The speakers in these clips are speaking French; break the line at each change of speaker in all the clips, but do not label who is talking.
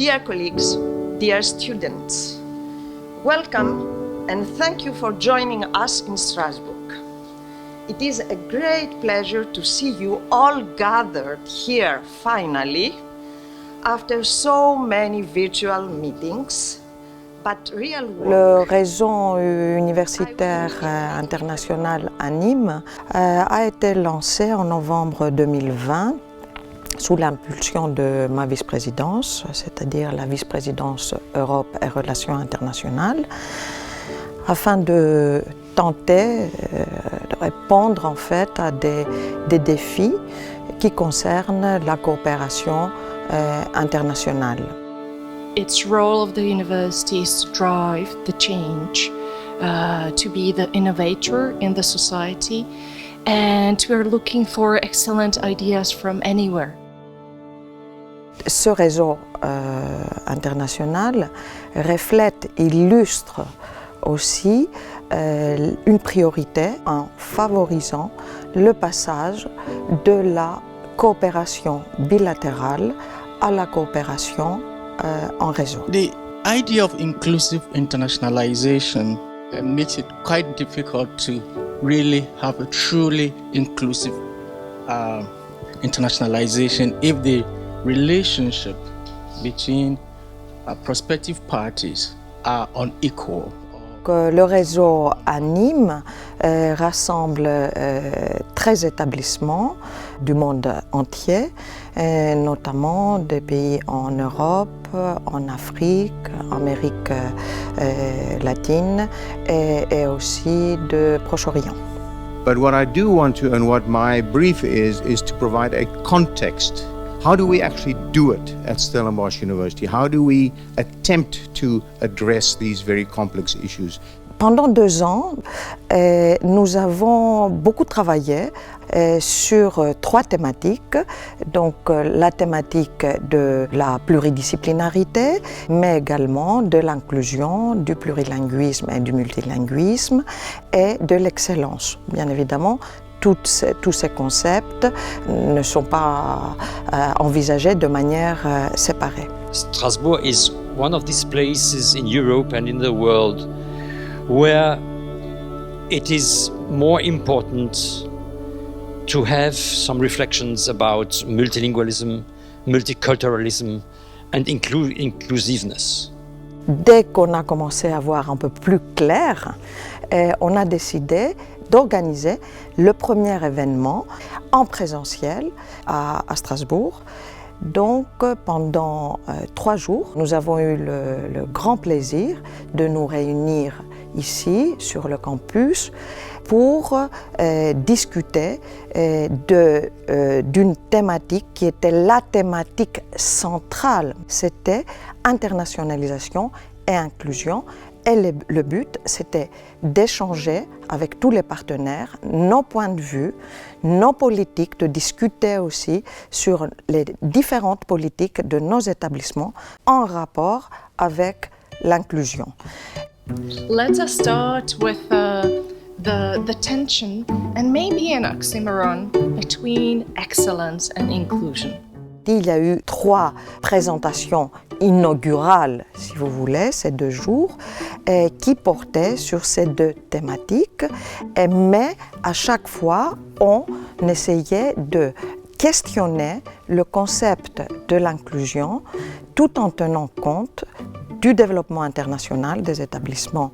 Dear colleagues, dear students, welcome and thank you for joining us in Strasbourg. It is a great pleasure to see you all gathered here finally after so many virtual meetings.
Le réseau universitaire international à Nîmes a été lancé en novembre 2020 sous l'impulsion de ma vice-présidence, c'est-à-dire la vice-présidence Europe et Relations internationales, afin de tenter de répondre en fait à des défis qui concernent la coopération internationale.
Its role of the university is to drive the change, to be the innovator in the society, and we are looking for excellent ideas from anywhere.
Ce réseau international reflète, illustre aussi une priorité en favorisant le passage de la coopération bilatérale à la coopération en réseau.
The idea of inclusive internationalization makes it quite difficult to really have a truly inclusive internationalization if the relationship between prospective parties are unequal.
Le réseau à Nîmes rassemble 13 établissements du monde entier, notamment des pays en Europe, en Afrique, Amérique latine et aussi de Proche-Orient.
But what I do want to, and what my brief is to provide a context. How do we actually do it at Stellenbosch University? How do we attempt to address these very complex issues?
Pendant 2 ans, nous avons beaucoup travaillé sur 3 thématiques. Donc la thématique de la pluridisciplinarité, mais également de l'inclusion, du plurilinguisme et du multilinguisme et de l'excellence. Bien évidemment, tous ces concepts ne sont pas envisagés de manière séparée.
Strasbourg is one of these places in Europe and in the world where it is more important to have some reflections about multilingualism, multiculturalism and inclusiveness.
Dès qu'on a commencé à voir un peu plus clair, on a décidé d'organiser le premier événement en présentiel à Strasbourg. Donc pendant 3 jours, nous avons eu le grand plaisir de nous réunir ici sur le campus pour discuter d'une thématique qui était la thématique centrale. C'était internationalisation et inclusion. Et le but, c'était d'échanger avec tous les partenaires nos points de vue, nos politiques, de discuter aussi sur les différentes politiques de nos établissements en rapport avec l'inclusion.
Let us start with the tension and maybe an oxymoron between excellence and inclusion.
Il y a eu 3 présentations inaugurales, si vous voulez, ces 2 jours, qui portaient sur ces 2 thématiques, mais à chaque fois, on essayait de questionner le concept de l'inclusion tout en tenant compte du développement international des établissements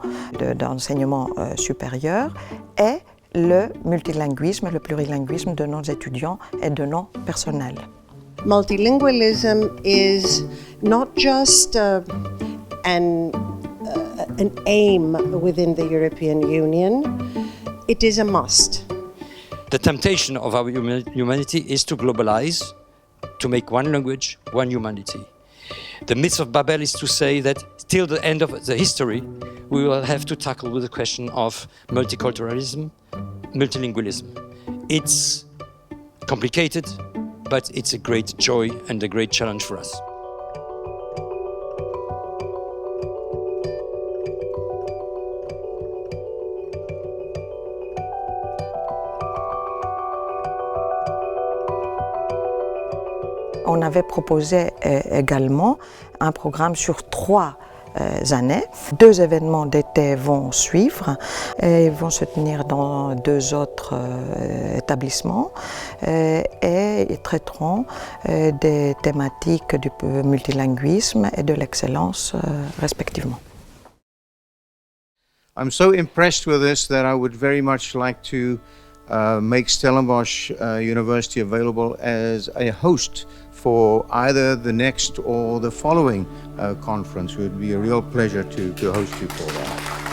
d'enseignement supérieur et le multilinguisme, le plurilinguisme de nos étudiants et de nos personnels.
Multilingualism is not just an aim within the European Union, it is a must.
The temptation of our humanity is to globalize, to make one language, one humanity. The myth of Babel is to say that till the end of the history, we will have to tackle with the question of multiculturalism, multilingualism. It's complicated, but it's a great joy and a great challenge for us.
on avait proposé également un programme sur 3 années. 2 événements d'été vont suivre et vont se tenir dans 2 autres établissements et ils traiteront des thématiques du multilinguisme et de l'excellence respectivement.
I'm so impressed with this that I would very much like to make Stellenbosch University available as a host for either the next or the following conference. It would be a real pleasure to host you for that.